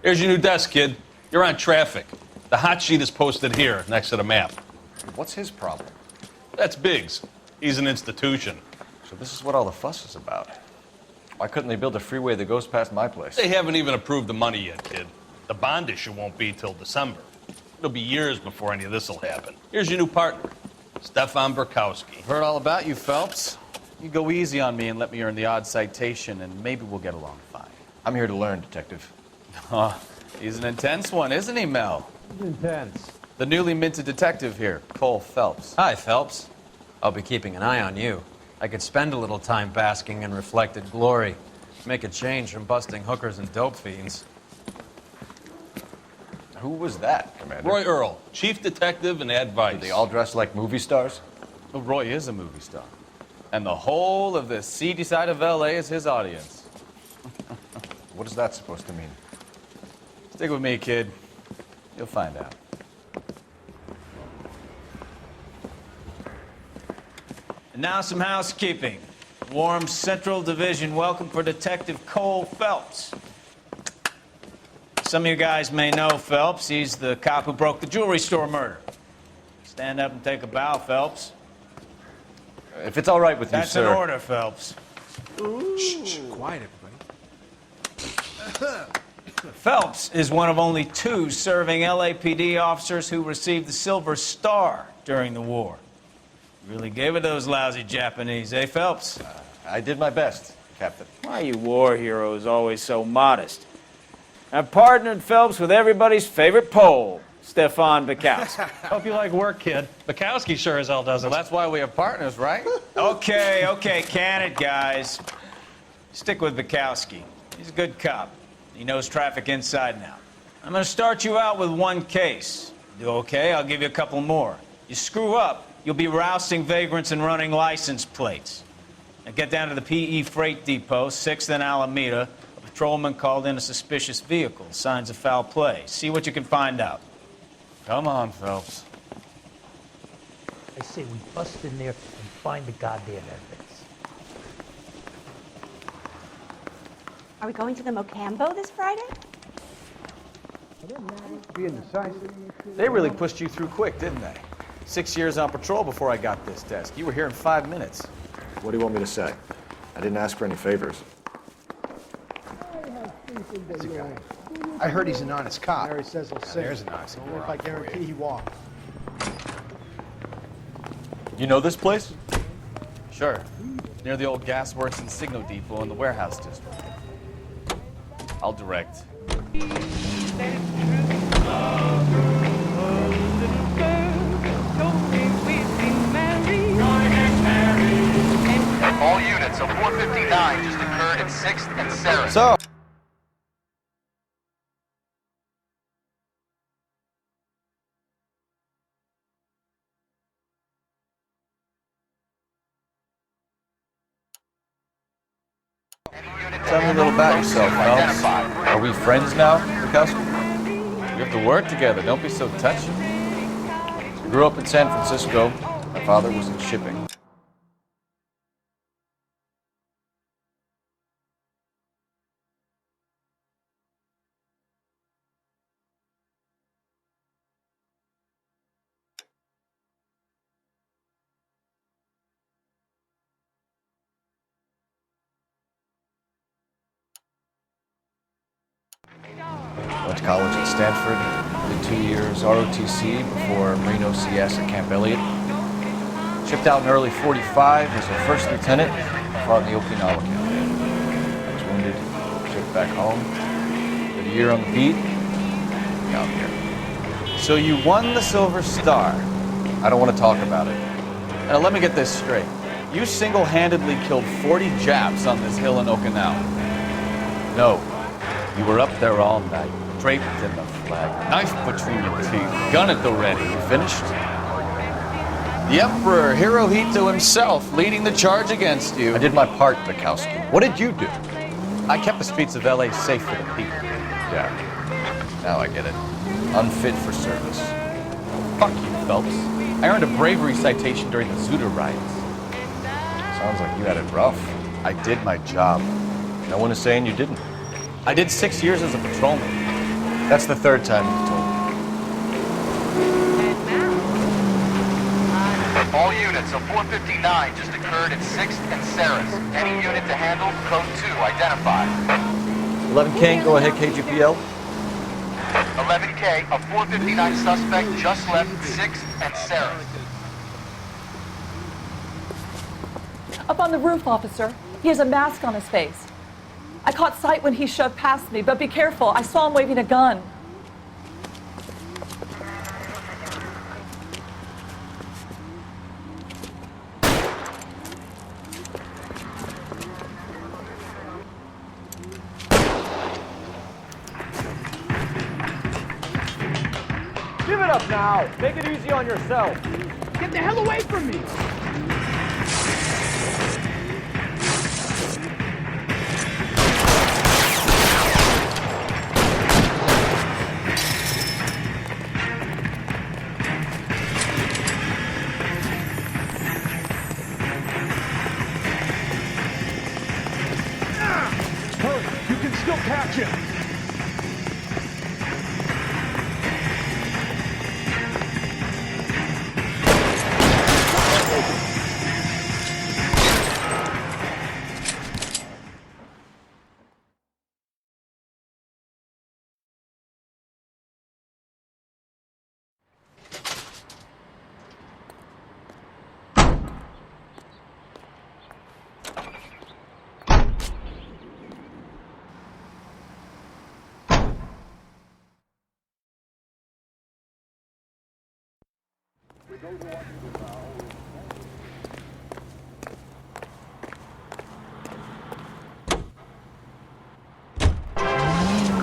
Here's your new desk, kid. You're on traffic. The hot sheet is posted here, next to the map. What's his problem? That's Biggs. He's an institution. So this is what all the fuss is about. Why couldn't they build a freeway that goes past my place? They haven't even approved the money yet, kid. The bond issue won't be till December. It'll be years before any of this will happen. Here's your new partner, Stefan Burkowski. Heard all about you, Phelps. You go easy on me and let me earn the odd citation, and maybe we'll get along fine. I'm here to learn, Detective. He's an intense one, isn't he, Mel? He's intense. The newly minted detective here, Cole Phelps. Hi, Phelps. I'll be keeping an eye on you. I could spend a little time basking in reflected glory. Make a change from busting hookers and dope fiends. Who was that, Commander? Roy Earl, chief detective and advice. Are they all dressed like movie stars? Well, Roy is a movie star. And the whole of the seedy side of LA is his audience. What is that supposed to mean? Stick with me, kid. You'll find out. And now some housekeeping. Warm Central Division welcome for Detective Cole Phelps. Some of you guys may know Phelps. He's the cop who broke the jewelry store murder. Stand up and take a bow, Phelps. If it's all right with you, That's sir. an order, Phelps. Shh, quiet, everybody. Phelps is one of only 2 serving LAPD officers who received the Silver Star during the war. Really gave it those lousy Japanese, eh, Phelps? I did my best, Captain. Why are you war heroes always so modest? I've partnered Phelps with everybody's favorite Pole, Stefan Burkowski. Hope you like work, kid. Bukowski sure as hell doesn't. Well, that's why we have partners, right? Okay, can it, guys. Stick with Burkowski. He's a good cop. He knows traffic inside and out. I'm going to start you out with 1 case. Do okay? I'll give you a couple more. You screw up, you'll be rousting vagrants and running license plates. Now get down to the PE Freight Depot, 6th and Alameda. A patrolman called in a suspicious vehicle. Signs of foul play. See what you can find out. Come on, Phelps. I say we bust in there and find the goddamn evidence. Are we going to the Mocambo this Friday? They really pushed you through quick, didn't they? 6 years on patrol before I got this desk. You were here in 5 minutes. What do you want me to say? I didn't ask for any favors. I heard he's an honest cop. Mary says he'll sing. There's an honest Only if I guarantee he won't. You know this place? Sure. Near the old gas works and signal depot in the warehouse district. I'll direct. All units, a 459 just occurred at 6th and Sarah. So. Tell me a little about yourself, Phelps. Are we friends now, Burkowski? We have to work together. Don't be so touchy. I grew up in San Francisco. My father was in shipping. Went to college at Stanford, did 2 years ROTC before Marine OCS at Camp Elliott. Shipped out in early 45 as a first lieutenant, fought in the Okinawa campaign. I was wounded, shipped back home, did a year on the beat, now I'm here. So you won the Silver Star. I don't want to talk about it. Now let me get this straight. You single-handedly killed 40 Japs on this hill in Okinawa. No. You were up there all night, draped in the flag, knife between your teeth, gun at the ready. You finished? The Emperor Hirohito himself leading the charge against you. I did my part, Bukowski. What did you do? I kept the streets of LA safe for the people. Yeah. Now I get it. Unfit for service. Fuck you, Phelps. I earned a bravery citation during the Zuda riots. Sounds like you had it rough. I did my job. No one is saying you didn't. I did 6 years as a patrolman. That's the third time you've told me. All units, a 459 just occurred at 6th and Saris. Any unit to handle, code 2 identified. 11 King, go ahead, KGPL. 11K, a 459 suspect just left 6th and Saris. Up on the roof, officer. He has a mask on his face. I caught sight when he shoved past me, but be careful. I saw him waving a gun. Give it up now. Make it easy on yourself. Get the hell away from me. Hurry, you can still catch him.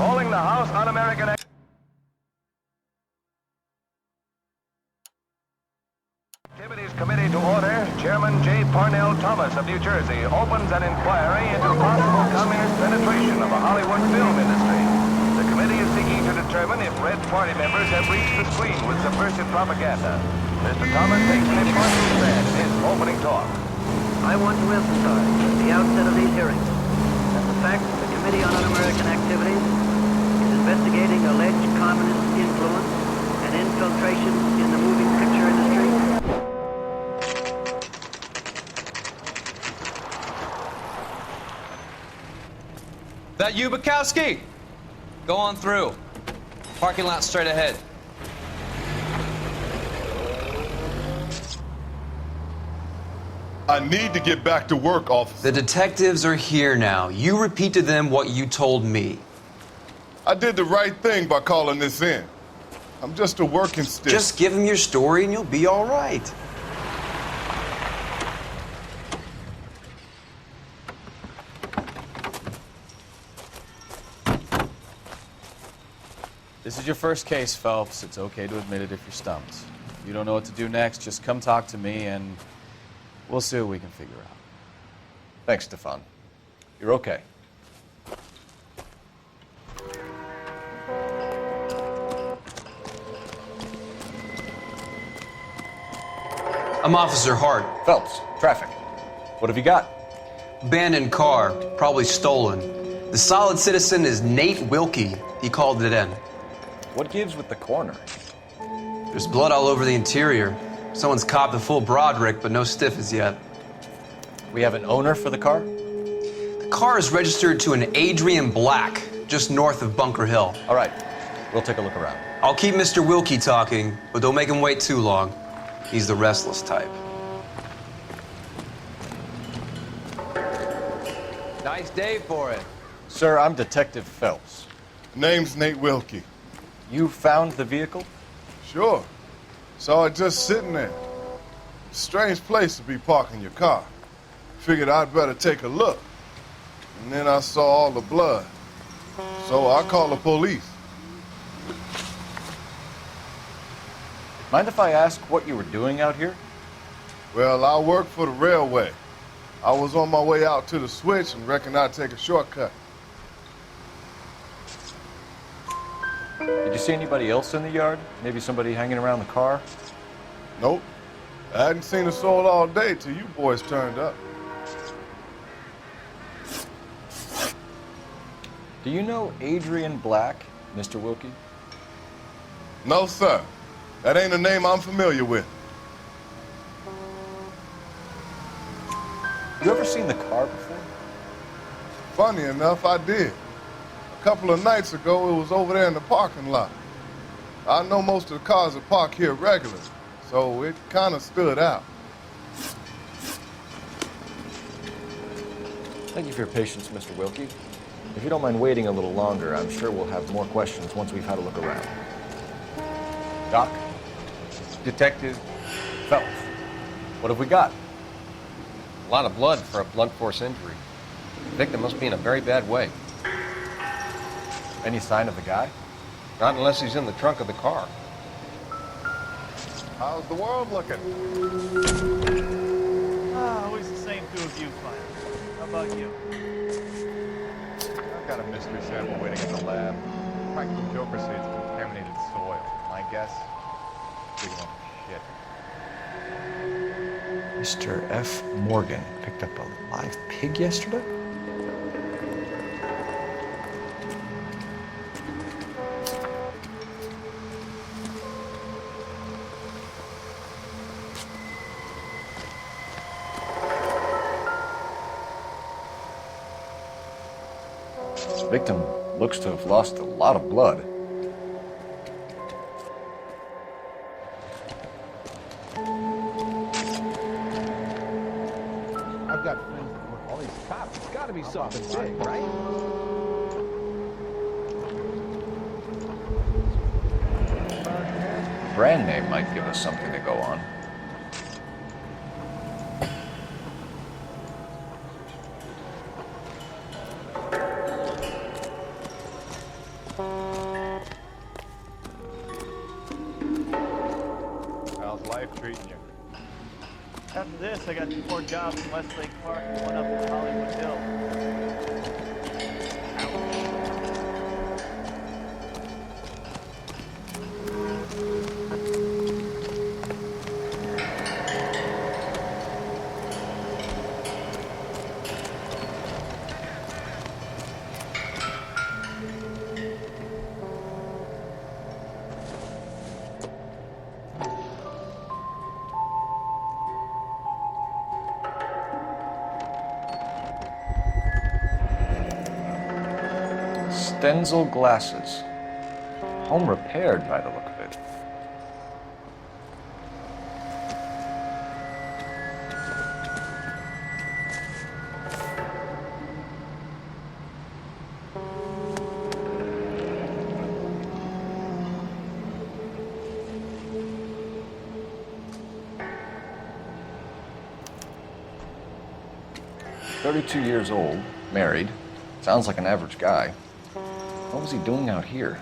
Calling the House Un-American Activities Committee to order. Chairman J. Parnell Thomas of New Jersey opens an inquiry into possible communist penetration of the Hollywood film industry. The committee is seeking to determine if Red Party members have reached the screen with subversive propaganda. Mr. Thomas takes an impartial stand in his opening talk. I want to emphasize at the outset of these hearings that the fact that the Committee on Un-American Activities is investigating alleged communist influence and infiltration in the moving picture industry. That you, Bukowski? Go on through. Parking lot straight ahead. I need to get back to work, officer. The detectives are here now. You repeat to them what you told me. I did the right thing by calling this in. I'm just a working stick. Just give them your story and you'll be all right. This is your first case, Phelps. It's okay to admit it if you're stumped. If you don't know what to do next, just come talk to me and we'll see what we can figure out. Thanks, Stefan. You're okay. I'm Officer Hart. Phelps, traffic. What have you got? Abandoned car, probably stolen. The solid citizen is Nate Wilkie. He called it in. What gives with the coroner? There's blood all over the interior. Someone's copped a full Broderick, but no stiff as yet. We have an owner for the car? The car is registered to an Adrian Black, just north of Bunker Hill. All right, we'll take a look around. I'll keep Mr. Wilkie talking, but don't make him wait too long. He's the restless type. Nice day for it. Sir, I'm Detective Phelps. Name's Nate Wilkie. You found the vehicle? Sure. Saw it just sitting there. Strange place to be parking your car. Figured I'd better take a look. And then I saw all the blood. So I called the police. Mind if I ask what you were doing out here? Well, I work for the railway. I was on my way out to the switch and reckoned I'd take a shortcut. Did you see anybody else in the yard? Maybe somebody hanging around the car? Nope. I hadn't seen a soul all day till you boys turned up. Do you know Adrian Black? Mr. Wilkie? No, sir. That ain't a name I'm familiar with. You ever seen the car before? Funny enough, I did. A couple of nights ago, it was over there in the parking lot. I know most of the cars are parked here regularly, so it kind of stood out. Thank you for your patience, Mr. Wilkie. If you don't mind waiting a little longer, I'm sure we'll have more questions once we've had a look around. Doc? Detective? Fellas, what have we got? A lot of blood for a blunt force injury. The victim must be in a very bad way. Any sign of the guy? Not unless he's in the trunk of the car. How's the world looking? Always the same two of you, Fire. How about you? I've got a mystery sample waiting in the lab. Practical jokers say it's contaminated soil. My guess? Big lump of shit. Mr. F. Morgan picked up a live pig yesterday? The victim looks to have lost a lot of blood. I've got friends that work all these cops. It's got to be something big, right? Brand name might give us something to go on. How's life treating you? After this, I got 2 more jobs in Westlake Park and 1 up in Hollywood Hill. Stenzel glasses. Home repaired by the look of it. "32 years old, married. Sounds like an average guy. What was he doing out here?"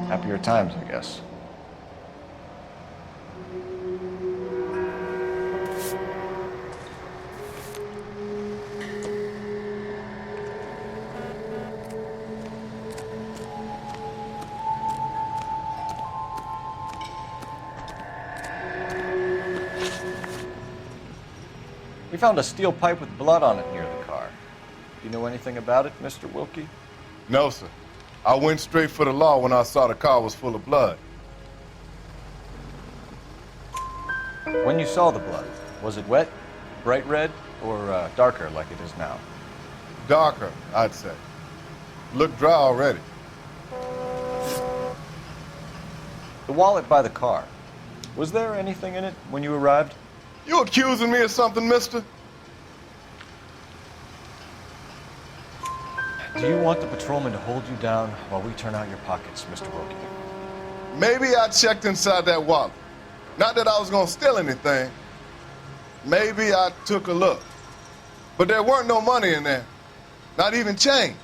Happier times, I guess. We found a steel pipe with blood on it near the car. Do you know anything about it, Mr. Wilkie? No, sir. I went straight for the law when I saw the car was full of blood. When you saw the blood, was it wet, bright red, or darker like it is now? Darker, I'd say. Looked dry already. The wallet by the car. Was there anything in it when you arrived? You accusing me of something, mister? Do you want the patrolman to hold you down while we turn out your pockets, Mr. Wilkie? Maybe I checked inside that wallet. Not that I was gonna steal anything. Maybe I took a look. But there weren't no money in there. Not even change.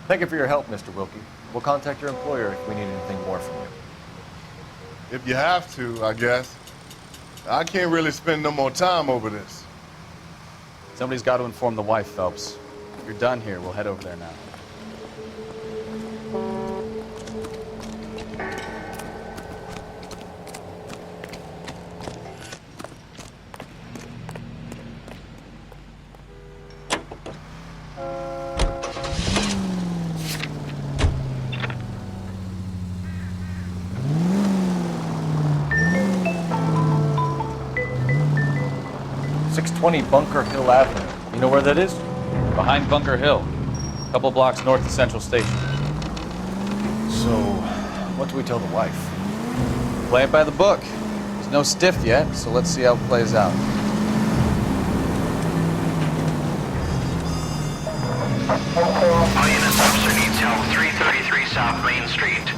Thank you for your help, Mr. Wilkie. We'll contact your employer if we need anything more from you. If you have to, I guess. I can't really spend no more time over this. Somebody's got to inform the wife, Phelps. If you're done here, we'll head over there now. 620 Bunker Hill Avenue. You know where that is? Behind Bunker Hill. A couple blocks north of Central Station. So, what do we tell the wife? Play it by the book. There's no stiff yet, so let's see how it plays out. All units, officer needs help. 333 South Main Street.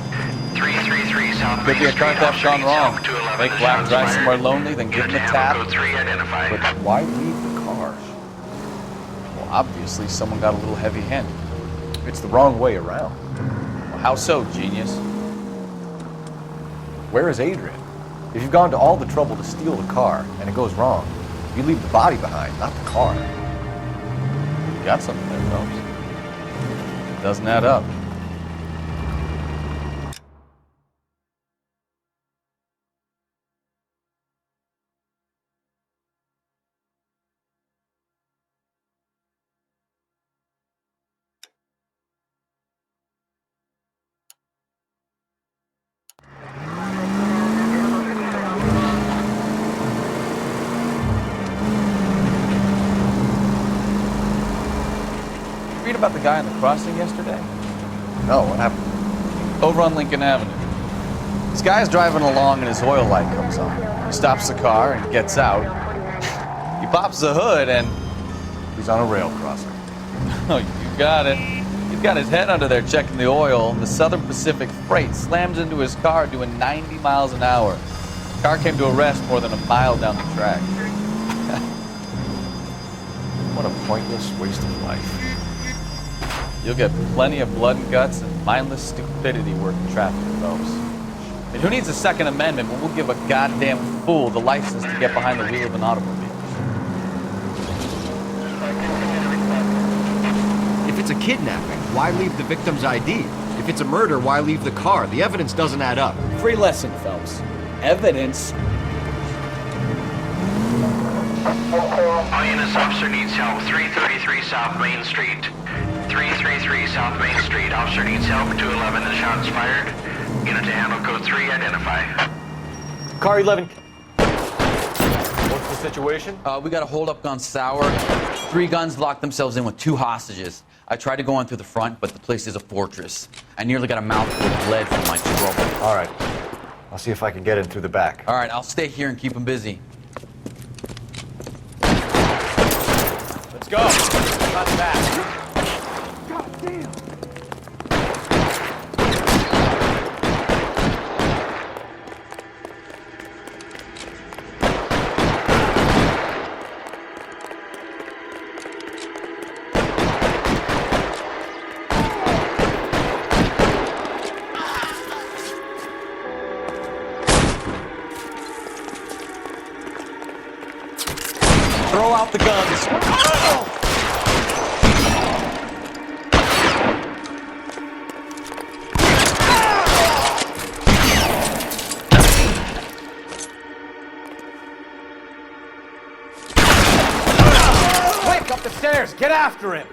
333 South Main Could be a car Street. theft gone wrong. Make Black drive somewhere lonely, then give him a tap. Code 3 identified. But why leave the car? Well, obviously someone got a little heavy-handed. It's the wrong way around. Well, how so, genius? Where is Adrian? If you've gone to all the trouble to steal the car and it goes wrong, you leave the body behind, not the car. You got something there, Phelps. It doesn't add up. Read about the guy on the crossing yesterday? No, what happened? Over on Lincoln Avenue. This guy's driving along and his oil light comes on. He stops the car and gets out. He pops the hood and... He's on a rail crossing. Oh, you got it. He's got his head under there checking the oil, and the Southern Pacific Freight slams into his car doing 90 miles an hour. The car came to a rest more than a mile down the track. What a pointless waste of life. You'll get plenty of blood and guts and mindless stupidity working traffic, Phelps. I mean, who needs a Second Amendment when we'll give a goddamn fool the license to get behind the wheel of an automobile? If it's a kidnapping, why leave the victim's ID? If it's a murder, why leave the car? The evidence doesn't add up. Free lesson, Phelps. Evidence. All units, officer needs help. 333 South Main Street. 333 South Main Street. Officer needs help. 211 is shots fired. Unit to handle code 3 identify. Car 11. What's the situation? We got a holdup gone sour. 3 guns locked themselves in with 2 hostages. I tried to go in through the front, but the place is a fortress. I nearly got a mouthful of lead from my trouble. All right. I'll see if I can get in through the back. All right, I'll stay here and keep them busy. Let's go. Not fast. Throw out the guns. Quick, up the stairs. Get after him.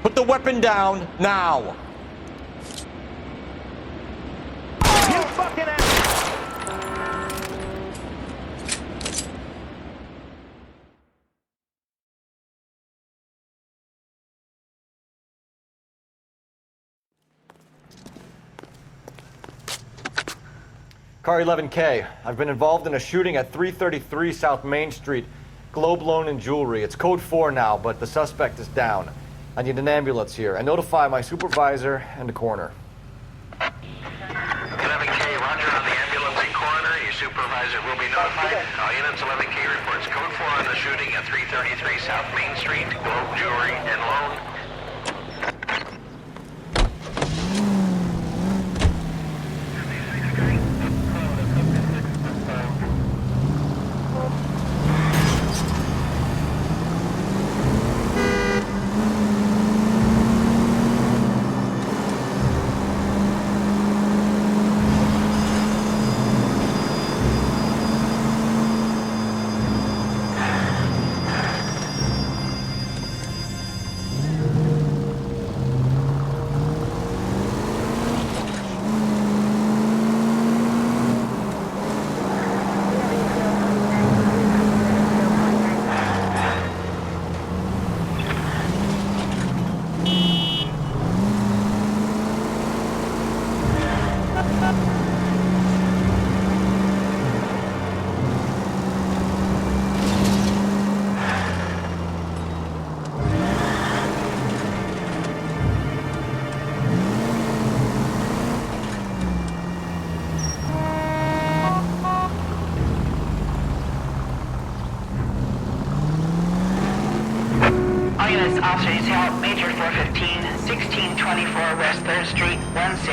Put the weapon down, now! You fucking ass! Car 11K. I've been involved in a shooting at 333 South Main Street. Globe Loan and Jewelry. It's code 4 now, but the suspect is down. I need an ambulance here. And notify my supervisor and the coroner. 11K, roger on the ambulance and coroner. Your supervisor will be notified. All units, 11K reports code 4 on the shooting at 333 South Main Street. Globe Jewelry and Loan.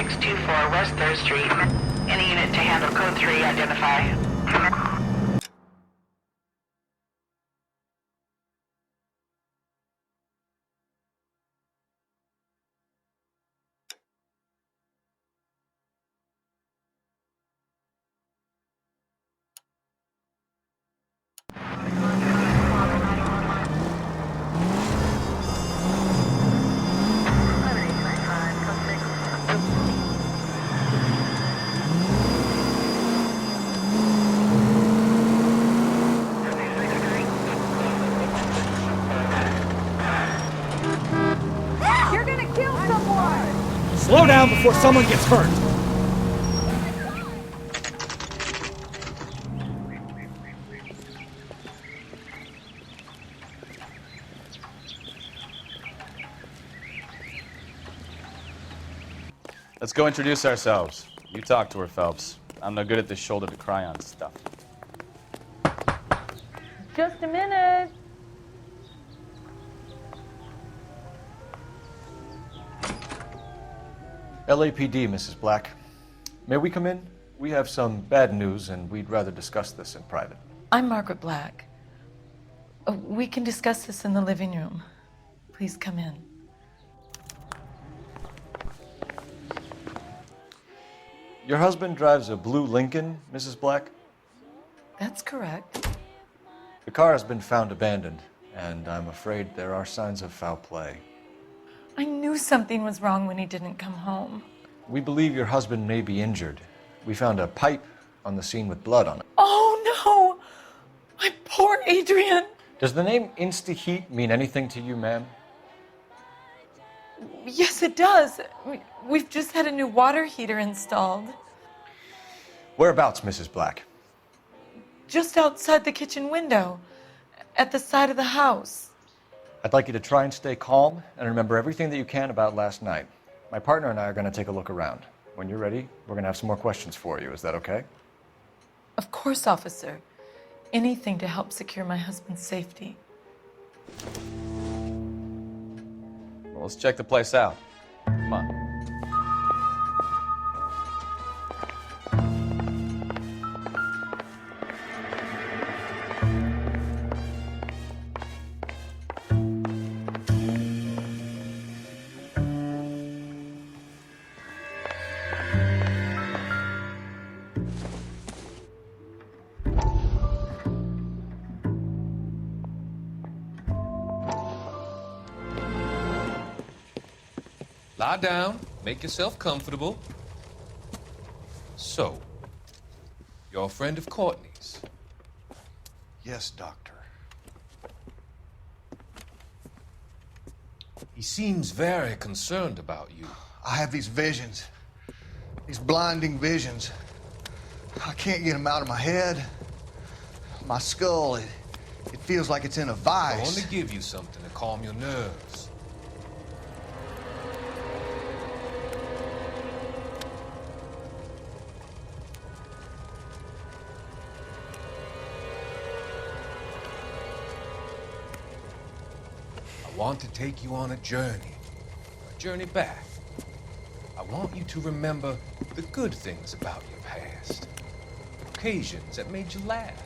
624 West 3rd Street. Any unit to handle code 3, identify. You're gonna kill someone! Slow down before someone gets hurt. Let's go introduce ourselves. You talk to her, Phelps. I'm no good at this shoulder to cry on stuff. Just a minute. LAPD, Mrs. Black. May we come in? We have some bad news, and we'd rather discuss this in private. I'm Margaret Black. We can discuss this in the living room. Please come in. Your husband drives a blue Lincoln, Mrs. Black? That's correct. The car has been found abandoned, and I'm afraid there are signs of foul play. I knew something was wrong when he didn't come home. We believe your husband may be injured. We found a pipe on the scene with blood on it. Oh no! My poor Adrian! Does the name Insta-Heat mean anything to you, ma'am? Yes, it does. We've just had a new water heater installed. Whereabouts, Mrs. Black? Just outside the kitchen window, at the side of the house. I'd like you to try and stay calm and remember everything that you can about last night. My partner and I are going to take a look around. When you're ready, we're going to have some more questions for you. Is that okay? Of course, officer. Anything to help secure my husband's safety. Well, let's check the place out. Come on. Lie down, make yourself comfortable. So, you're a friend of Courtney's? Yes, Doctor. He seems very concerned about you. I have these visions, these blinding visions. I can't get them out of my head. My skull, it feels like it's in a I vice. want to give you something to calm your nerves. I want to take you on a journey back. I want you to remember the good things about your past, occasions that made you laugh,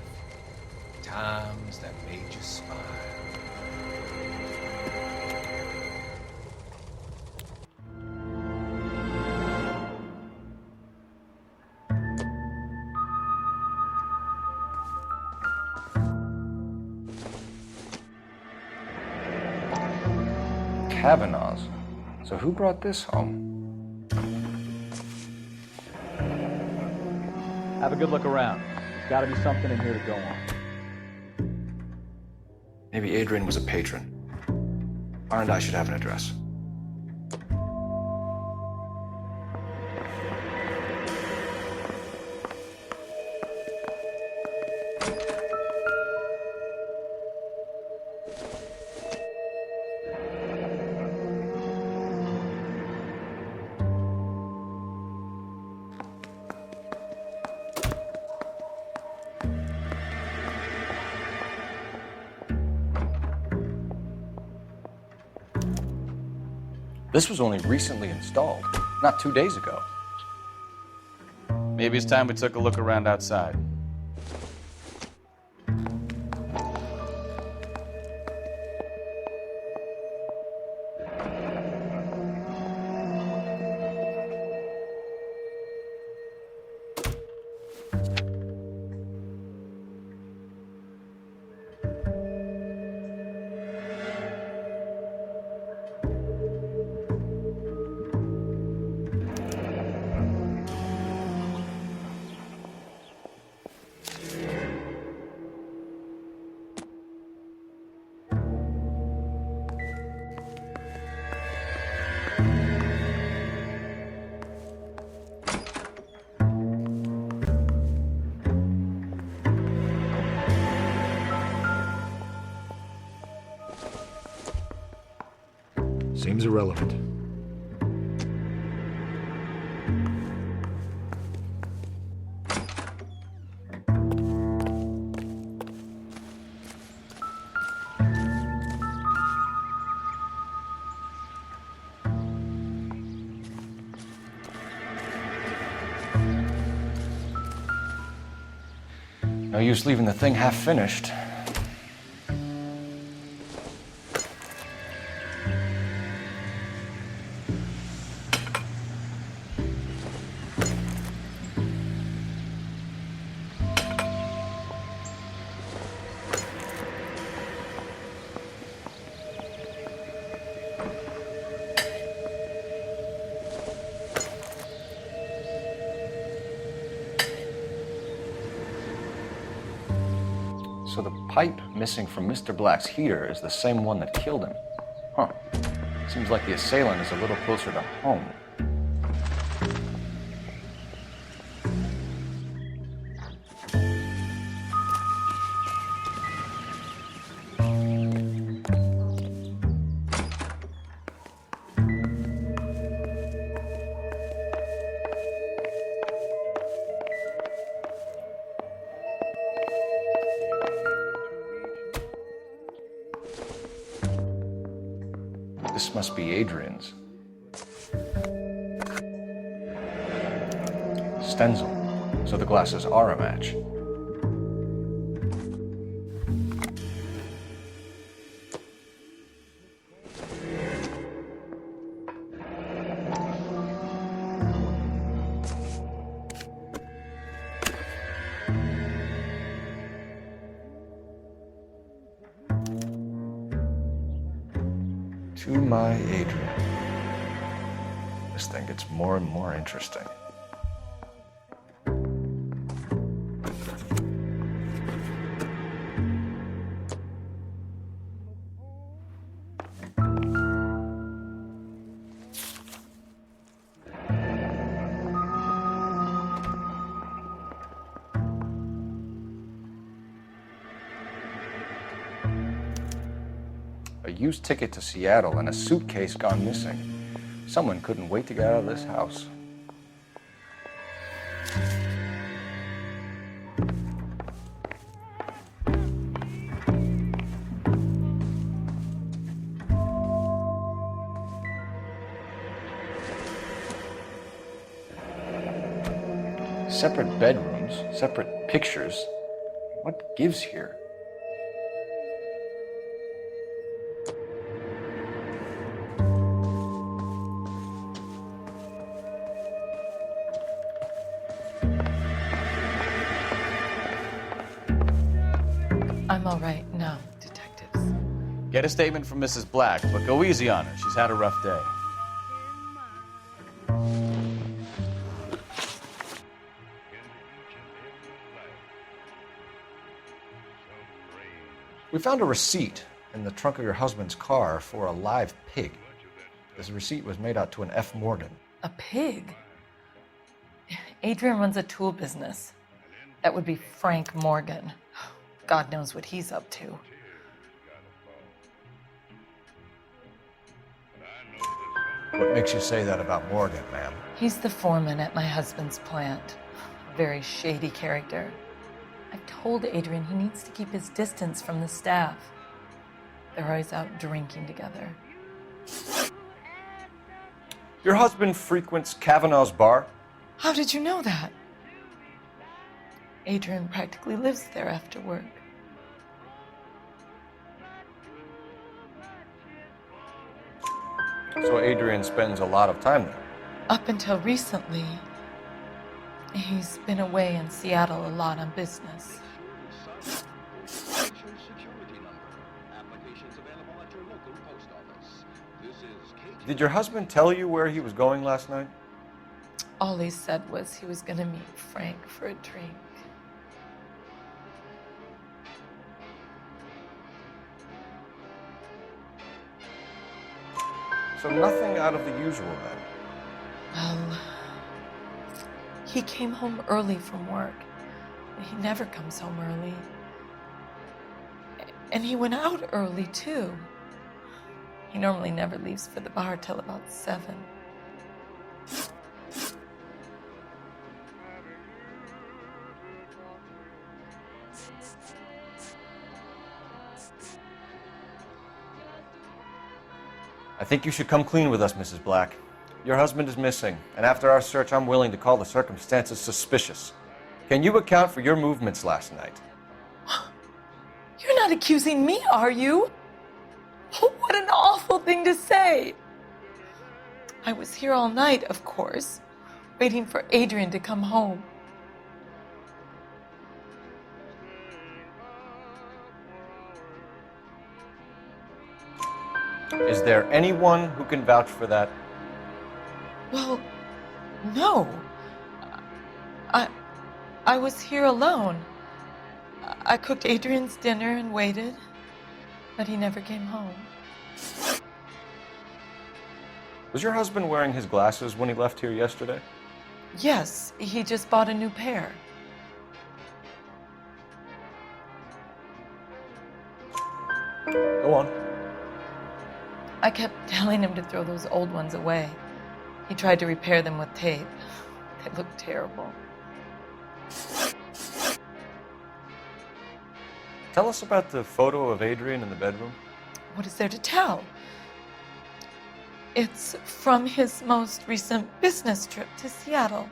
times that made you smile. Kavanaugh's. So who brought this home? Have a good look around. There's got to be something in here to go on. Maybe Adrian was a patron. R&I should have an address. This was only recently installed. Not 2 days ago. Maybe it's time we took a look around outside. Seems irrelevant. No use leaving the thing half finished. So the pipe missing from Mr. Black's heater is the same one that killed him. Huh. Seems like the assailant is a little closer to home. This must be Adrian's. Stenzel. So the glasses are a match. To my Adrian. This thing gets more and more interesting. A used ticket to Seattle and a suitcase gone missing. Someone couldn't wait to get out of this house. Separate bedrooms, separate pictures. What gives here? I'm all right now, detectives. Get a statement from Mrs. Black, but go easy on her. She's had a rough day. We found a receipt in the trunk of your husband's car for a live pig. This receipt was made out to an F. Morgan. A pig? Adrian runs a tool business. That would be Frank Morgan. God knows what he's up to. What makes you say that about Morgan, ma'am? He's the foreman at my husband's plant. A very shady character. I've told Adrian he needs to keep his distance from the staff. They're always out drinking together. Your husband frequents Kavanaugh's bar? How did you know that? Adrian practically lives there after work. So Adrian spends a lot of time there? Up until recently, he's been away in Seattle a lot on business. Did your husband tell you where he was going last night? All he said was he was going to meet Frank for a drink. So nothing out of the usual then? Well, he came home early from work. He never comes home early. And he went out early, too. He normally never leaves for the bar till about 7. I think you should come clean with us, Mrs. Black. Your husband is missing, and after our search, I'm willing to call the circumstances suspicious. Can you account for your movements last night? You're not accusing me, are you? What an awful thing to say. I was here all night, of course, waiting for Adrian to come home. Is there anyone who can vouch for that? Well, no. I was here alone. I cooked Adrian's dinner and waited, but he never came home. Was your husband wearing his glasses when he left here yesterday? Yes, he just bought a new pair. Go on. I kept telling him to throw those old ones away. He tried to repair them with tape. They looked terrible. Tell us about the photo of Adrian in the bedroom. What is there to tell? It's from his most recent business trip to Seattle.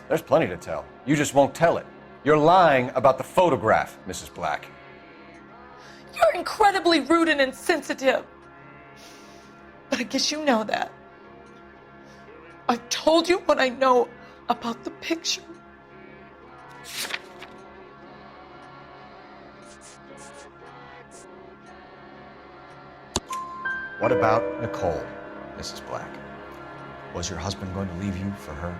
There's plenty to tell. You just won't tell it. You're lying about the photograph, Mrs. Black. You're incredibly rude and insensitive. But I guess you know that. I've told you what I know about the picture. What about Nicole, Mrs. Black? Was your husband going to leave you for her?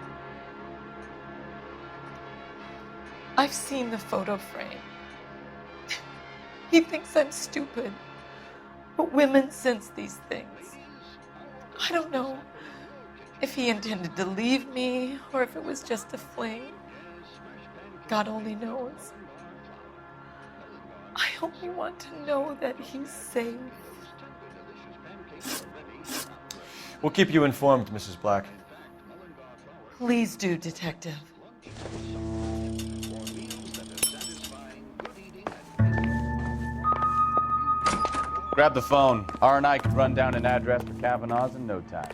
I've seen the photo frame. He thinks I'm stupid. But women sense these things. I don't know if he intended to leave me or if it was just a fling. God only knows. I only want to know that he's safe. We'll keep you informed, Mrs. Black. Please do, Detective. Grab the phone. R&I could run down an address for Kavanaugh's in no time.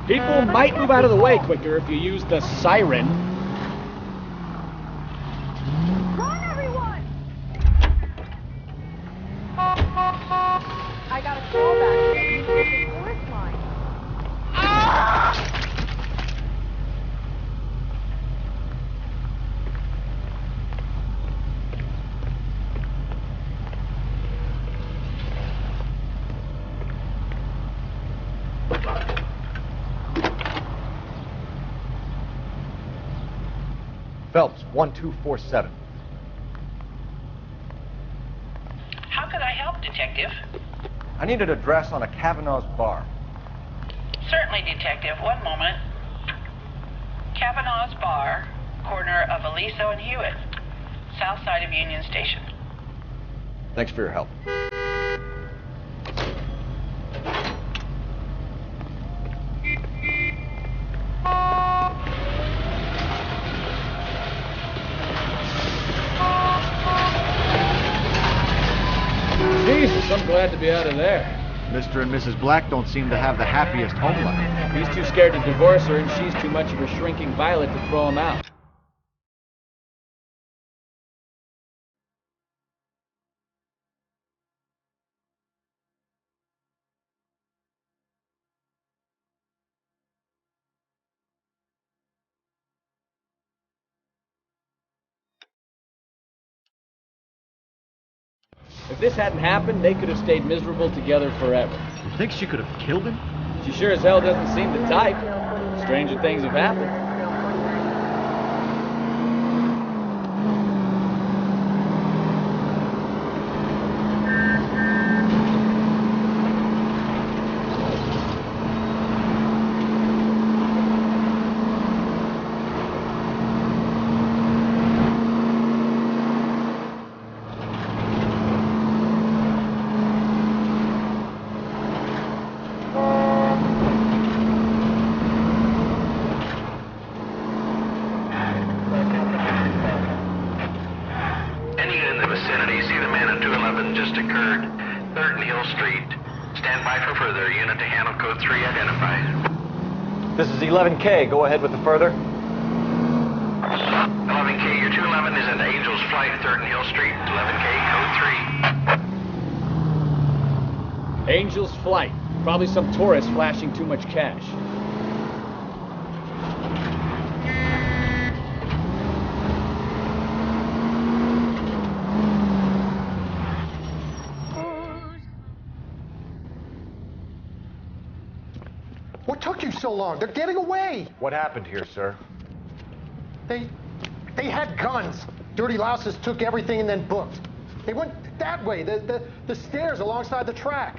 People might move out of the way quicker if you use the siren. Run, everyone! I got a call back from the forest line. Phelps, 1247. How could I help, Detective? I need an address on a Kavanaugh's bar. Certainly, Detective. One moment. Kavanaugh's Bar, corner of Aliso and Hewitt, south side of Union Station. Thanks for your help. Jesus, I'm glad to be out of there. Mr. and Mrs. Black don't seem to have the happiest home life. He's too scared to divorce her, and she's too much of a shrinking violet to throw him out. If this hadn't happened, they could have stayed miserable together forever. You think she could have killed him? She sure as hell doesn't seem the type. Stranger things have happened. This is 11K. Go ahead with the further. 11K, your 211 is at Angel's Flight, 3rd and Hill Street. 11K, code 3. Angel's Flight. Probably some tourist flashing too much cash. What took you so long? They're getting away. What happened here, sir? They had guns. Dirty louses took everything and then booked. They went that way, the stairs alongside the track.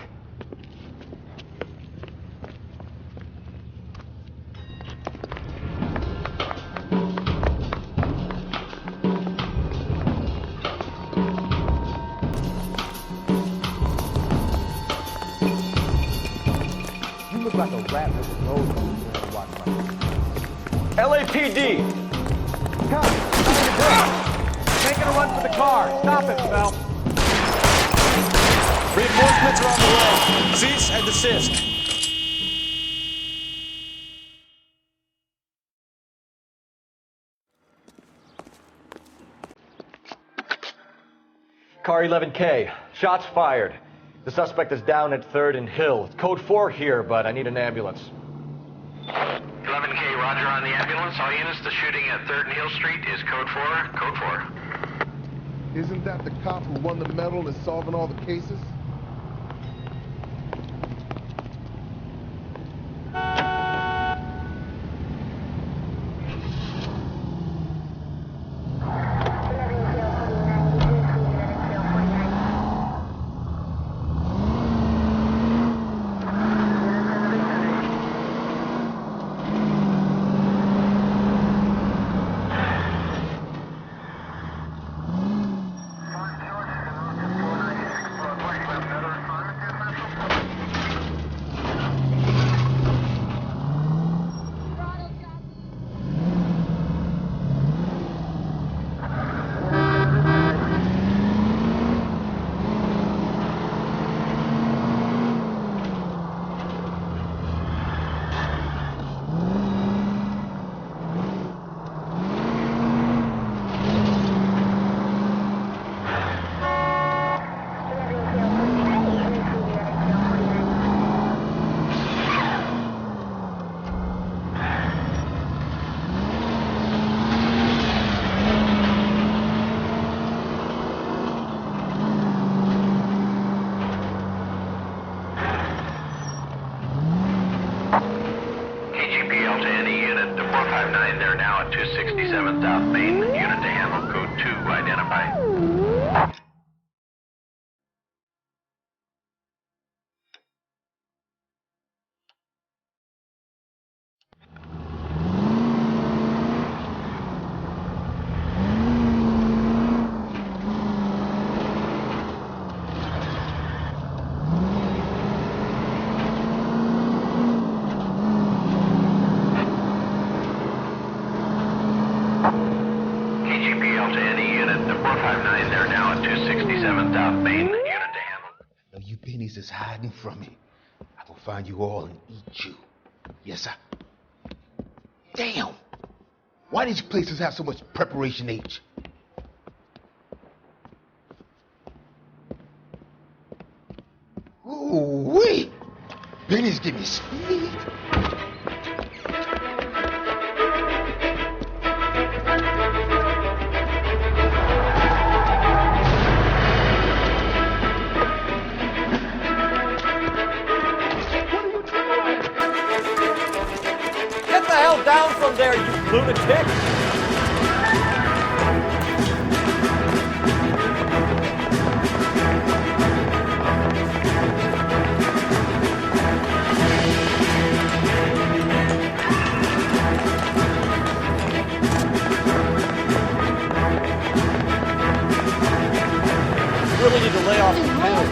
You look like a rat with a nose on the watch LAPD! Come, making a run for the car. Stop it, Phelps. Reinforcements are on the way. Cease and desist. Car 11K. Shots fired. The suspect is down at 3rd and Hill. It's code 4 here, but I need an ambulance. 11K, roger on the ambulance. All units, the shooting at 3rd and Hill Street is code 4. Code 4. Isn't that the cop who won the medal in solving all the cases? stand by. KGPL to any unit. The 459, they're now at 267 South Main. Unit to handle. Now you pennies is hiding from me. I will find you all and eat you. Yes, sir. Damn! Why these places have so much preparation H? Ooh-wee! Pennies give me speed. Get the hell down from there, you lunatic! Really need to lay off the pills.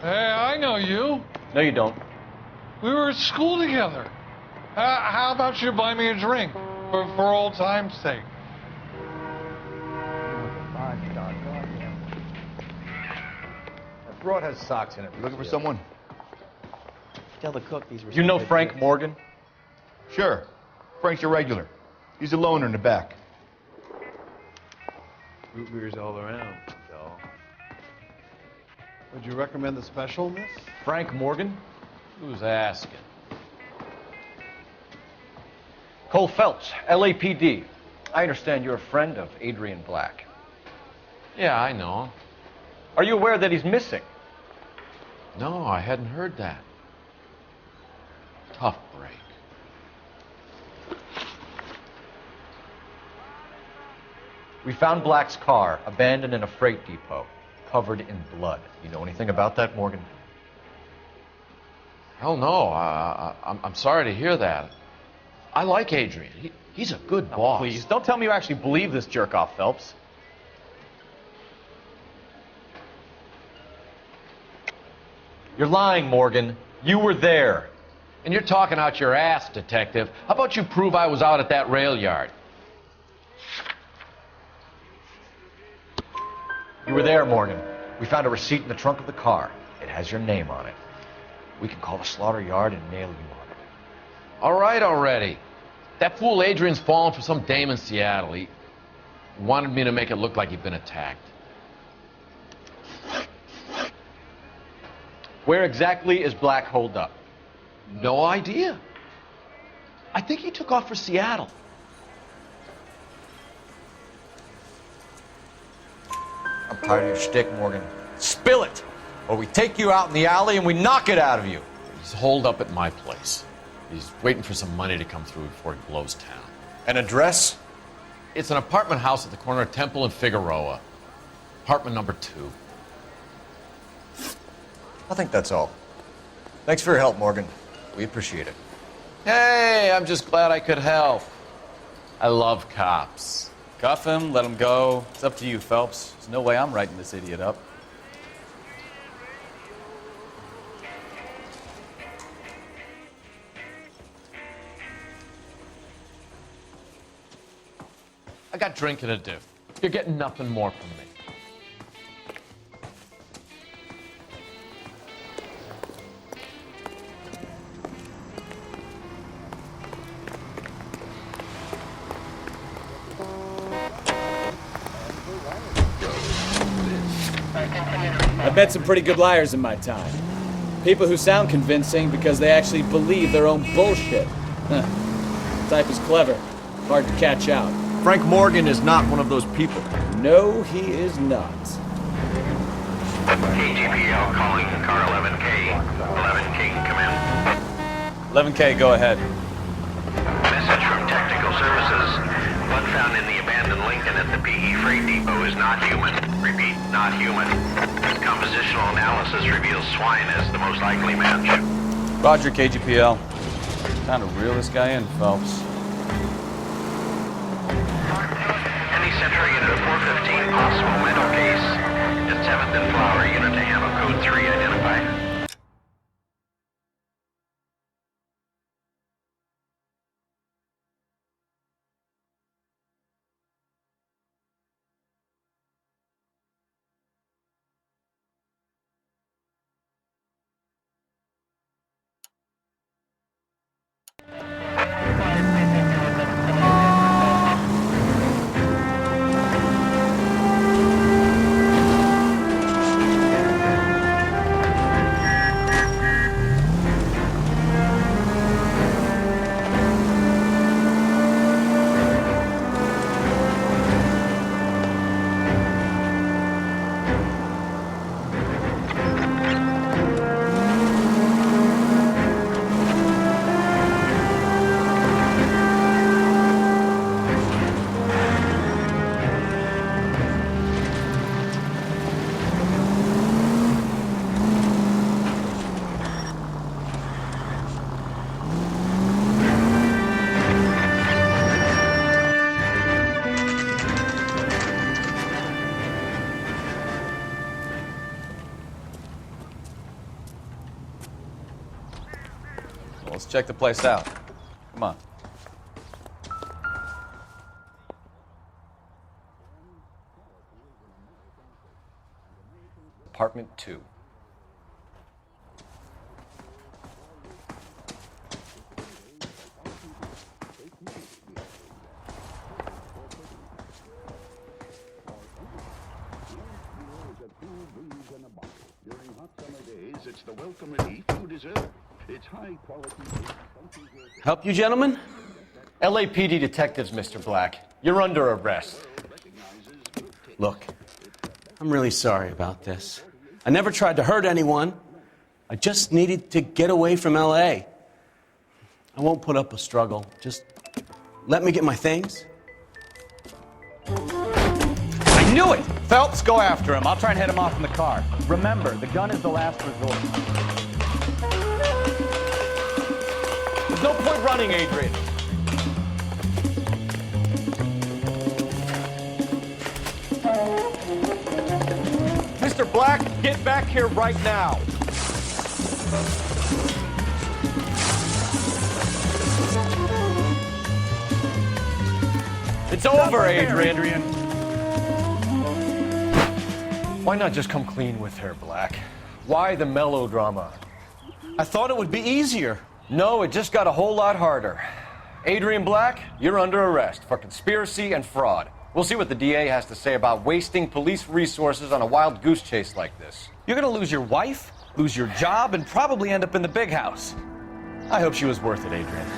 Hey, I know you. No, you don't. We were at school together. How about you buy me a drink for old time's sake? That broad has socks in it. You looking for someone? Tell the cook these were. You know Frank Morgan? Sure. Frank's a regular. He's a loner in the back. Root beers all around, doll. Would you recommend the special, miss? Frank Morgan? Who's asking? Cole Phelps, LAPD. I understand you're a friend of Adrian Black. Yeah, I know. Are you aware that he's missing? No, I hadn't heard that. Tough break. We found Black's car abandoned in a freight depot, covered in blood. You know anything about that, Morgan? Hell no. I'm sorry to hear that. I like Adrian. He's a good boss. Please, don't tell me you actually believe this jerk-off, Phelps. You're lying, Morgan. You were there. And you're talking out your ass, detective. How about you prove I was out at that rail yard? You were there, Morgan. We found a receipt in the trunk of the car. It has your name on it. We can call the slaughter yard and nail you on it. All right already. That fool Adrian's fallen for some dame in Seattle. He wanted me to make it look like he'd been attacked. Where exactly is Black holed up? No idea. I think he took off for Seattle. I'm tired of your shtick, Morgan. Spill it, or we take you out in the alley and we knock it out of you. He's holed up at my place. He's waiting for some money to come through before he blows town. An address? It's an apartment house at the corner of Temple and Figueroa. Apartment number 2. I think that's all. Thanks for your help, Morgan. We appreciate it. Hey, I'm just glad I could help. I love cops. Cuff him, let him go. It's up to you, Phelps. There's no way I'm writing this idiot up. I got drinking to do. You're getting nothing more from me. I've met some pretty good liars in my time. People who sound convincing because they actually believe their own bullshit. The type is clever, hard to catch out. Frank Morgan is not one of those people. No, he is not. KGPL calling car 11K. 11K, come in. 11K, go ahead. Message from Technical Services. Blood found in the abandoned Lincoln at the PE Freight Depot is not human. Repeat, not human. Compositional analysis reveals swine as the most likely match. Roger, KGPL. Time to reel this guy in, Phelps. Any Central Unit 415, possible mental case. At 7th and Flower, unit to handle code 3, identify. Let's check the place out. Come on. Apartment 2. During hot summer days, it's the welcome relief you deserve. It's high quality. Help you, gentlemen? LAPD detectives, Mr. Black. You're under arrest. Look, I'm really sorry about this. I never tried to hurt anyone. I just needed to get away from LA. I won't put up a struggle. Just let me get my things. I knew it! Phelps, go after him. I'll try and head him off in the car. Remember, the gun is the last resort. There's no point running, Adrian. Mr. Black, get back here right now. It's over, Adrian. Why not just come clean with her, Black? Why the melodrama? I thought it would be easier. No, it just got a whole lot harder. Adrian Black, you're under arrest for conspiracy and fraud. We'll see what the DA has to say about wasting police resources on a wild goose chase like this. You're gonna lose your wife, lose your job, and probably end up in the big house. I hope she was worth it, Adrian.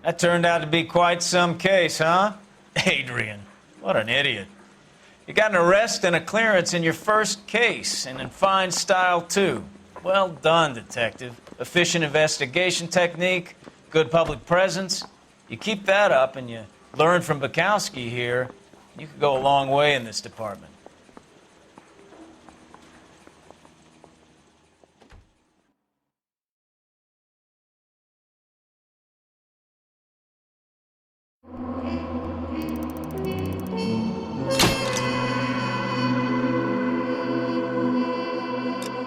That turned out to be quite some case, huh? Adrian, what an idiot. You got an arrest and a clearance in your first case, and in fine style, too. Well done, detective. Efficient investigation technique, good public presence. You keep that up and you learn from Bukowski here, you could go a long way in this department.